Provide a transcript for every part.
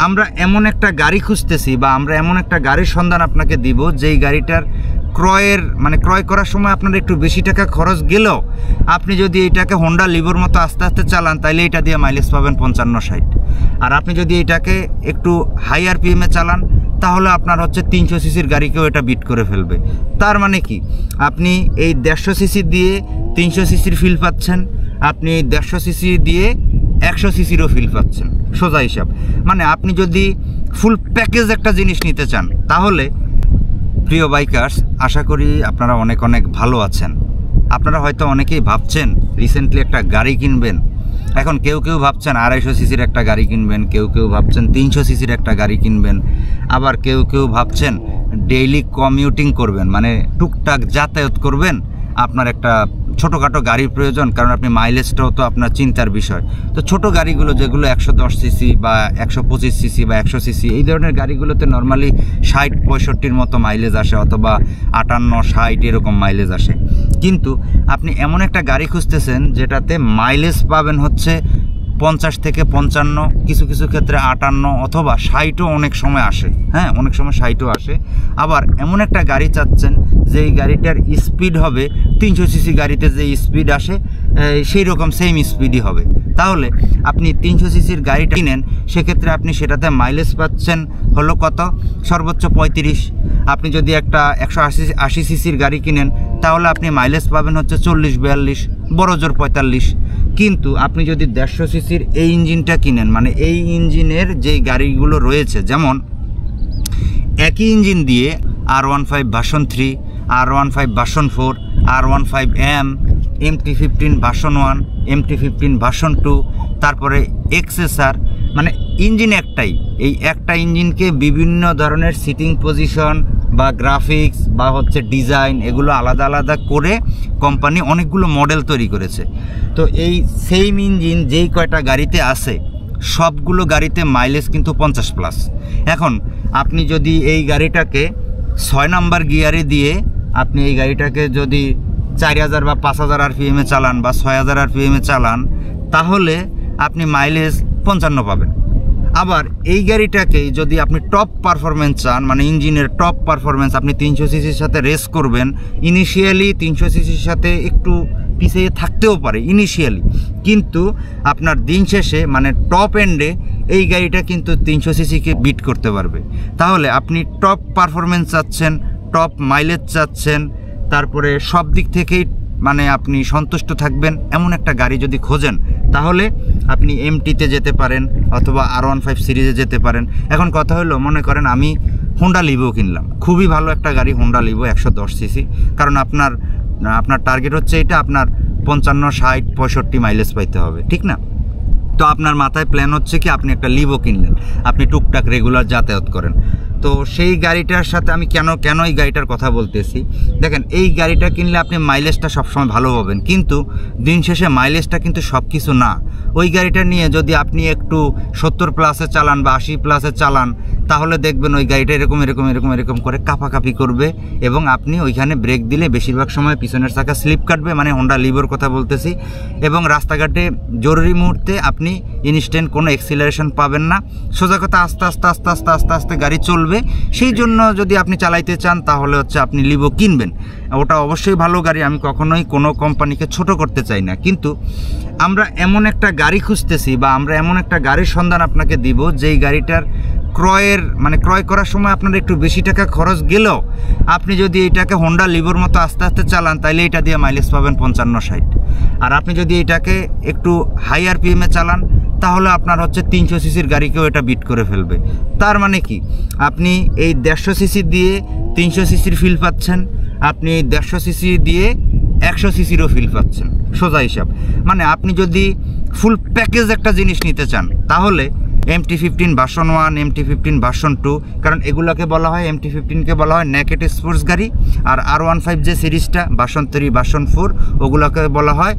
আমরা এমন একটা গাড়ি খুঁজতেছি বা আমরা এমন একটা গাড়ির সন্ধান আপনাকে দিব যেই গাড়িটার ক্রয় করার সময় আপনার একটু বেশি টাকা খরচ গেলেও আপনি যদি এটাকে হোন্ডা লিভোর মতো আস্তে আস্তে চালান তাহলে এটা দিয়ে মাইলেজ পাবেন 55-60। আর আপনি যদি এটাকে একটু হাই আরপিএমে চালান তাহলে আপনার হচ্ছে 300 সিসির গাড়িকেও এটা বিট করে ফেলবে। তার মানে কি, আপনি এই 150 সিসি দিয়ে 300 সিসির ফিল পাচ্ছেন, আপনি 150 সিসি দিয়ে 100 সিসিরও ফিল পাচ্ছেন, সোজা হিসাব। মানে আপনি যদি ফুল প্যাকেজ একটা জিনিস নিতে চান তাহলে প্রিয় বাইকার্স, আশা করি আপনারা অনেক ভালো আছেন। আপনারা হয়তো অনেকেই ভাবছেন রিসেন্টলি একটা গাড়ি কিনবেন। এখন কেউ ভাবছেন 250 সিসির একটা গাড়ি কিনবেন, কেউ ভাবছেন 300 সিসির একটা গাড়ি কিনবেন, আবার কেউ ভাবছেন ডেইলি কমিউটিং করবেন, মানে টুকটাক যাতায়াত করবেন, আপনার একটা ছোটোখাটো গাড়ির প্রয়োজন, কারণ আপনি মাইলেজটাও তো আপনার চিন্তার বিষয়। তো ছোট গাড়িগুলো যেগুলো 110 সিসি বা 125 সিসি বা 100 সিসি এই ধরনের গাড়িগুলোতে নর্মালি 60-65 মতো মাইলেজ আসে, অথবা 58-60 এরকম মাইলেজ আসে। কিন্তু আপনি এমন একটা গাড়ি খুঁজতেছেন যেটাতে মাইলেজ পাবেন হচ্ছে 50 থেকে 55, কিছু ক্ষেত্রে 58 অথবা 60ও অনেক সময় আসে। হ্যাঁ, অনেক সময় 60ও আসে। আবার এমন একটা গাড়ি চাচ্ছেন যে এই গাড়িটার স্পিড হবে 300 সিসি গাড়িতে যে স্পিড আসে সেই রকম সেম স্পিডই হবে। তাহলে আপনি 300 সিসির গাড়িটা কিনেন, সেক্ষেত্রে আপনি সেটাতে মাইলেজ পাচ্ছেন হলো কত, সর্বোচ্চ 35। আপনি যদি একটা 180 সিসির গাড়ি কিনেন তাহলে আপনি মাইলেজ পাবেন হচ্ছে 40-42, বড় জোর 45। কিন্তু আপনি যদি 150 সিসির এই ইঞ্জিনটা কিনেন, মানে এই ইঞ্জিনের যেই গাড়িগুলো রয়েছে, যেমন একই ইঞ্জিন দিয়ে R15 version 3, R15 version 4, R15M, MT15 version 1, MT15 version 2, তারপরে XSR, মানে ইঞ্জিন একটাই। এই একটা ইঞ্জিনকে বিভিন্ন ধরনের সিটিং পজিশন বা গ্রাফিক্স বা হচ্ছে ডিজাইন এগুলো আলাদা করে কোম্পানি অনেকগুলো মডেল তৈরি করেছে। তো এই সেম ইঞ্জিন যেই কয়টা গাড়িতে আছে সবগুলো গাড়িতে মাইলেজ কিন্তু 50+। এখন আপনি যদি এই গাড়িটাকে 6 নাম্বার গিয়ারে দিয়ে আপনি এই গাড়িটাকে যদি 4000 বা 5000 আরপিএমে চালান বা 6000 আরপিএমে চালান তাহলে আপনি মাইলেজ 55 পাবেন। আবার এই গাড়িটাকে যদি আপনি টপ পারফরমেন্স চান, মানে ইঞ্জিনের টপ পারফরমেন্স, আপনি 300 সিসির সাথে রেস করবেন, ইনিশিয়ালি 300 সিসির সাথে একটু পিছিয়ে থাকতেও পারে ইনিশিয়ালি, কিন্তু আপনার দিন শেষে মানে টপ এন্ডে এই গাড়িটা কিন্তু 300 সিসিকে বিট করতে পারবে। তাহলে আপনি টপ পারফরমেন্স চাচ্ছেন, টপ মাইলেজ চাচ্ছেন, তারপরে সব দিক থেকেই মানে আপনি সন্তুষ্ট থাকবেন এমন একটা গাড়ি যদি খোঁজেন তাহলে আপনি এমটিতে যেতে পারেন অথবা R15 সিরিজে যেতে পারেন। এখন কথা হলো, মনে করেন আমি হোন্ডা লিভো কিনলাম, খুবই ভালো একটা গাড়ি হোন্ডা লিভো 110 সিসি, কারণ আপনার টার্গেট হচ্ছে এটা, আপনার 55-60-65 মাইলেজ পাইতে হবে, ঠিক না? তো আপনার মাথায় প্ল্যান হচ্ছে কি আপনি একটা লিভো কিনলেন, আপনি টুকটাক রেগুলার যাতায়াত করেন। তো সেই গাড়িটার সাথে আমি কেন এই গাড়িটার কথা বলতেছি, দেখেন এই গাড়িটা কিনলে আপনি মাইলেজটা সবসময় ভালো পাবেন, কিন্তু দিন শেষে মাইলেজটা কিন্তু সব কিছু না। ওই গাড়িটা নিয়ে যদি আপনি একটু 70+ চালান বা 80+ চালান তাহলে দেখবেন ওই গাড়িটা এরকম করে কাঁপাকাঁপি করবে এবং আপনি ওইখানে ব্রেক দিলে বেশিরভাগ সময় পিছনের চাকা স্লিপ কাটবে, মানে হোন্ডা লিভোর কথা বলতেছি। এবং রাস্তাঘাটে জরুরি মুহূর্তে আপনি ইনস্ট্যান্ট কোনো এক্সিলারেশন পাবেন না, সোজা কথা আস্তে গাড়ি চলবে। সেই জন্য যদি আপনি চালাইতে চান তাহলে হচ্ছে আপনি লিভো কিনবেন, ওটা অবশ্যই ভালো গাড়ি, আমি কখনোই কোনো কোম্পানিকে ছোট করতে চাই না। কিন্তু আমরা এমন একটা গাড়ি খুঁজতেছি বা আমরা এমন একটা গাড়ির সন্ধান আপনাকে দিব যেই গাড়িটার ক্রয় করার সময় আপনার একটু বেশি টাকা খরচ গেলেও আপনি যদি এটাকে হোন্ডা লিভোর মতো আস্তে চালান তাহলে এটা দিয়ে মাইলেজ পাবেন 55-60। আর আপনি যদি এটাকে একটু হাই আরপিএমে চালান তাহলে আপনার হচ্ছে 300 সিসির গাড়িকেও এটা বিট করে ফেলবে। তার মানে কি, আপনি এই 150 সিসি দিয়ে 300 সিসির ফিল পাচ্ছেন, আপনি 150 সিসি দিয়ে 100 সিসিরও ফিল পাচ্ছেন, সোজা হিসাব। মানে আপনি যদি ফুল প্যাকেজ একটা জিনিস নিতে চান তাহলে MT15 ভার্সন 1, MT15 ভার্সন 2, কারণ এগুলোকে বলা হয়, MT15কে বলা হয় নেকেড স্পোর্টস গাড়ি, আর R15 যে সিরিজটা ভার্সন 3, ভার্সন 4 ওগুলোকে বলা হয়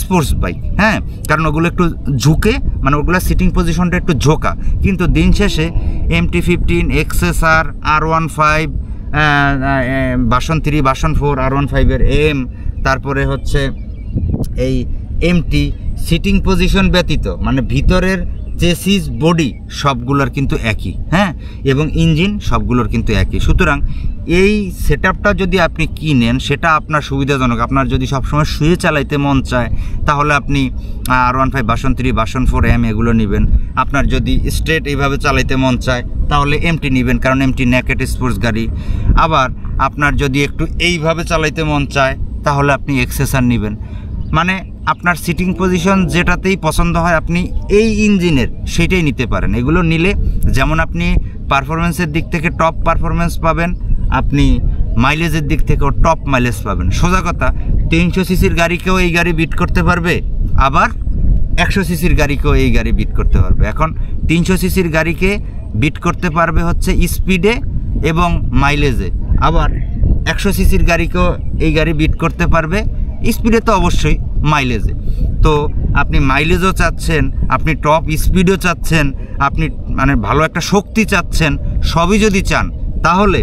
স্পোর্টস বাইক। হ্যাঁ, কারণ ওগুলো একটু ঝুঁকে, মানে ওগুলো সিটিং পজিশনটা একটু ঝোঁকা, কিন্তু দিন শেষে MT15, XSR, R15 version 3, version 4, R15 এর তারপরে হচ্ছে এই MT সিটিং পজিশন ব্যতীত, মানে ভিতরের চেসিস বডি সবগুলোর কিন্তু একই, হ্যাঁ, এবং ইঞ্জিন সবগুলোর কিন্তু একই। সুতরাং এই সেটআপটা যদি আপনি কিনেন সেটা আপনার সুবিধাজনক। আপনার যদি সবসময় শুয়ে চালাইতে মন চায় তাহলে আপনি R15 ভার্সন 3 ভার্সন 4M এগুলো নেবেন। আপনার যদি স্ট্রেট এইভাবে চালাইতে মন চায় তাহলে এমটি নেবেন, কারণ এমটি নেকেড স্পোর্টস গাড়ি। আবার আপনার যদি একটু এইভাবে চালাইতে মন চায় তাহলে আপনি এক্সেসার নেবেন। মানে আপনার সিটিং পজিশন যেটাতেই পছন্দ হয় আপনি এই ইঞ্জিনের সেইটাই নিতে পারেন। এগুলো নিলে যেমন আপনি পারফরমেন্সের দিক থেকে টপ পারফরমেন্স পাবেন, আপনি মাইলেজের দিক থেকেও টপ মাইলেজ পাবেন। সোজা কথা, 300 সিসির গাড়িকেও এই গাড়ি বিট করতে পারবে, আবার 100 সিসির গাড়িকেও এই গাড়ি বিট করতে পারবে। এখন 300 সিসির গাড়িকে বিট করতে পারবে হচ্ছে স্পিডে এবং মাইলেজে, আবার 100 সিসির গাড়িকেও এই গাড়ি বিট করতে পারবে স্পিডে তো অবশ্যই, মাইলেজে। তো আপনি মাইলেজও চাচ্ছেন, আপনি টপ স্পিডও চাচ্ছেন, আপনি মানে ভালো একটা শক্তি চাচ্ছেন, সবই যদি চান তাহলে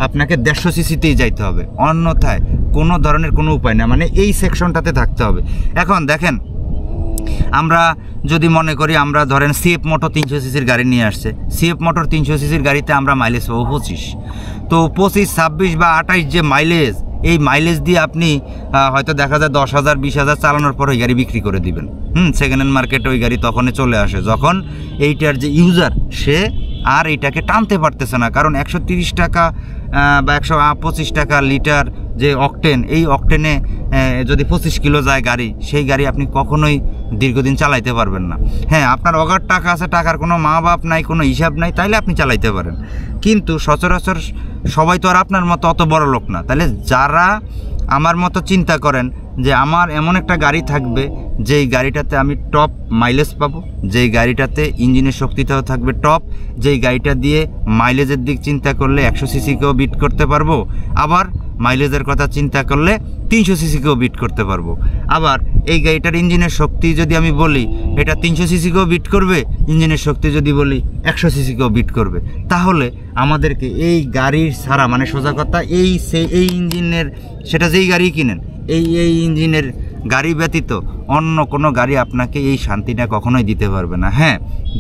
আপনাকে 150 সিসিতেই যাইতে হবে, অন্যথায় কোনো ধরনের কোনো উপায় না, মানে এই সেকশনটাতে থাকতে হবে। এখন দেখেন, আমরা যদি মনে করি আমরা ধরেন সিএফ মোটর 300 সিসির গাড়ি নিয়ে আসছে, সিএফ মোটর 300 সিসির গাড়িতে আমরা মাইলেজ পাবো 25, তো 25, 26 বা 28 যে মাইলেজ, এই মাইলেজ দিয়ে আপনি হয়তো দেখা যায় 10,000 20,000 চালানোর পর ওই গাড়ি বিক্রি করে দিবেন। সেকেন্ড হ্যান্ড মার্কেটে ওই গাড়ি তখনই চলে আসে যখন এইটার যে ইউজার সে আর এইটাকে টানতে পারতেছে না, কারণ 130 টাকা বা 125 টাকা লিটার যে অকটেন, এই অকটেনে যদি 25 কিলো যায় গাড়ি, সেই গাড়ি আপনি কখনোই দীর্ঘদিন চালাইতে পারবেন না। হ্যাঁ, আপনার অগাধ টাকা আছে, টাকার কোনো মা বাপ নাই, কোনো হিসাব নাই, তাইলে আপনি চালাইতে পারেন, কিন্তু সচরাচর সবাই তো আর আপনার মতো অত বড় লোক না। তাহলে যারা আমার মতো চিন্তা করেন যে আমার এমন একটা গাড়ি থাকবে যেই গাড়িটাতে আমি টপ মাইলেজ পাবো, যেই গাড়িটাতে ইঞ্জিনের শক্তিটাও থাকবে টপ, যেই গাড়িটা দিয়ে মাইলেজের দিক চিন্তা করলে 100 সিসিকেও বিট করতে পারবো, আবার মাইলেজের কথা চিন্তা করলে 300 সিসিকেও বিট করতে পারবো, আবার এই গাড়িটার ইঞ্জিনের শক্তি যদি আমি বলি এটা 300 সিসিকেও বিট করবে, ইঞ্জিনের শক্তি যদি বলি 100 সিসিকেও বিট করবে, তাহলে আমাদেরকে এই গাড়ির ছাড়া, মানে সোজা কথা, এই ইঞ্জিনের, সেটা যেই গাড়ি কিনেন এই ইঞ্জিনের গাড়ি ব্যতীত অন্য কোনো গাড়ি আপনাকে এই শান্তিটা কখনোই দিতে পারবে না। হ্যাঁ,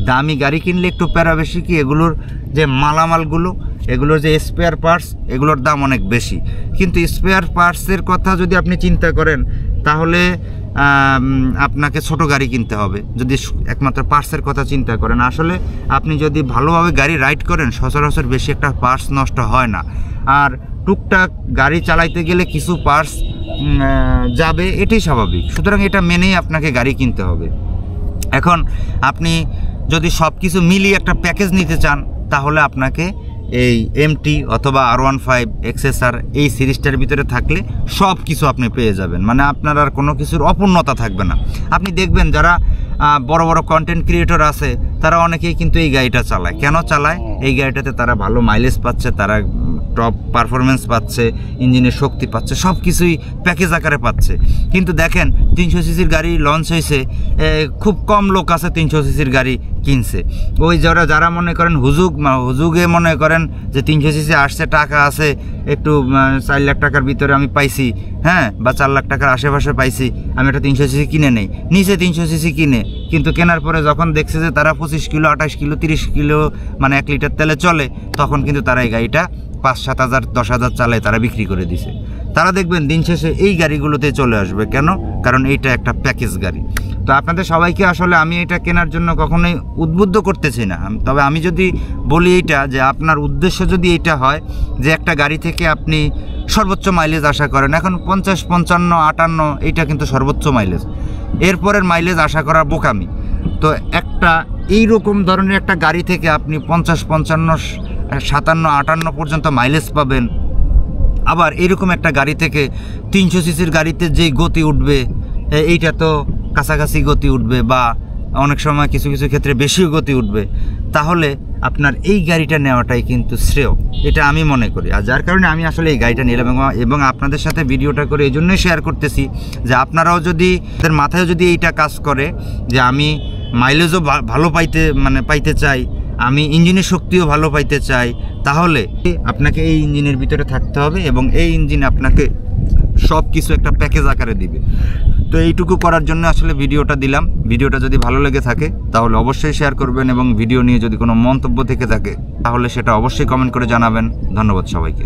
দামি গাড়ি কিনলে একটু প্যারা বেশি, কি এগুলোর যে মালামালগুলো, এগুলোর যে স্পেয়ার পার্টস, এগুলোর দাম অনেক বেশি, কিন্তু স্পেয়ার পার্টসের কথা যদি আপনি চিন্তা করেন তাহলে আপনাকে ছোট গাড়ি কিনতে হবে যদি একমাত্র পার্টসের কথা চিন্তা করেন। আসলে আপনি যদি ভালোভাবে গাড়ি রাইড করেন সচরাচর বেশি একটা পার্টস নষ্ট হয় না, আর টুকটাক গাড়ি চালাইতে গেলে কিছু পার্টস যাবে, এটাই স্বাভাবিক। সুতরাং এটা মেনেই আপনাকে গাড়ি কিনতে হবে। এখন আপনি যদি সব কিছু মিলিয়ে একটা প্যাকেজ নিতে চান তাহলে আপনাকে এই এমটি অথবা R15 এক্সএসআর এই সিরিজটার ভিতরে থাকলে সব কিছু আপনি পেয়ে যাবেন, মানে আপনার আর কোনো কিছুর অপূর্ণতা থাকবে না। আপনি দেখবেন যারা বড় বড় কন্টেন্ট ক্রিয়েটর আছে তারা অনেকেই কিন্তু এই গাড়িটা চালায়। কেন চালায়? এই গাড়িটাতে তারা ভালো মাইলেজ পাচ্ছে, তারা টপ পারফরমেন্স পাচ্ছে, ইঞ্জিনের শক্তি পাচ্ছে, সব কিছুই প্যাকেজ আকারে পাচ্ছে। কিন্তু দেখেন 300 সিসির গাড়ি লঞ্চ হয়েছে, খুব কম লোক আছে 300 সিসির গাড়ি কিনছে। ওই যারা মনে করেন হুজুগে মনে করেন যে 300 সিসি আসছে, টাকা আছে, একটু 4 লাখ টাকার ভিতরে আমি পাইছি, হ্যাঁ, বা 4 লাখ টাকার আশেপাশে পাইছি, আমি একটা 300 সিসি কিনে নেই, নিচে 300 সিসি কিনে, কিন্তু কেনার পরে যখন দেখছে যে তারা 25 কিলো 28 কিলো 30 কিলো মানে 1 লিটার তেলে চলে, তখন কিন্তু তারা এই গাড়িটা 5-7 হাজার 10 হাজার চালায় তারা বিক্রি করে দিছে। তারা দেখবেন দিন শেষে এই গাড়িগুলোতে চলে আসবে। কেন? কারণ এইটা একটা প্যাকেজ গাড়ি। তো আপনাদের সবাইকে আসলে আমি এটা কেনার জন্য কখনোই উদ্বুদ্ধ করতেছি না, তবে আমি যদি বলি এইটা যে আপনার উদ্দেশ্য যদি এইটা হয় যে একটা গাড়ি থেকে আপনি সর্বোচ্চ মাইলেজ আশা করেন, এখন 50, 55, 58 এইটা কিন্তু সর্বোচ্চ মাইলেজ, এরপরের মাইলেজ আশা করা বোকামি। তো একটা এইরকম ধরনের একটা গাড়ি থেকে আপনি 50, 55, 57, 58 পর্যন্ত মাইলেজ পাবেন, আবার এরকম একটা গাড়ি থেকে 300 সিসির গাড়িতে যেই গতি উঠবে এইটা তো কাছাকাছি গতি উঠবে, বা অনেক সময় কিছু কিছু ক্ষেত্রে বেশিও গতি উঠবে, তাহলে আপনার এই গাড়িটা নেওয়াটাই কিন্তু শ্রেয়, এটা আমি মনে করি। আর যার কারণে আমি আসলে এই গাড়িটা নিলাম এবং আপনাদের সাথে ভিডিওটা করে এই জন্যই শেয়ার করতেছি যে আপনারাও যদি তাদের মাথায় যদি এইটা কাজ করে যে আমি মাইলেজও ভালো পাইতে চাই, আমি ইঞ্জিনের শক্তিও ভালো পাইতে চাই, তাহলে আপনাকে এই ইঞ্জিনের ভিতরে থাকতে হবে এবং এই ইঞ্জিন আপনাকে সব কিছু একটা প্যাকেজ আকারে দিবে। তো এইটুকু করার জন্য আসলে ভিডিওটা দিলাম। ভিডিওটা যদি ভালো লেগে থাকে তাহলে অবশ্যই শেয়ার করবেন, এবং ভিডিও নিয়ে যদি কোনো মন্তব্য থেকে থাকে তাহলে সেটা অবশ্যই কমেন্ট করে জানাবেন। ধন্যবাদ সবাইকে।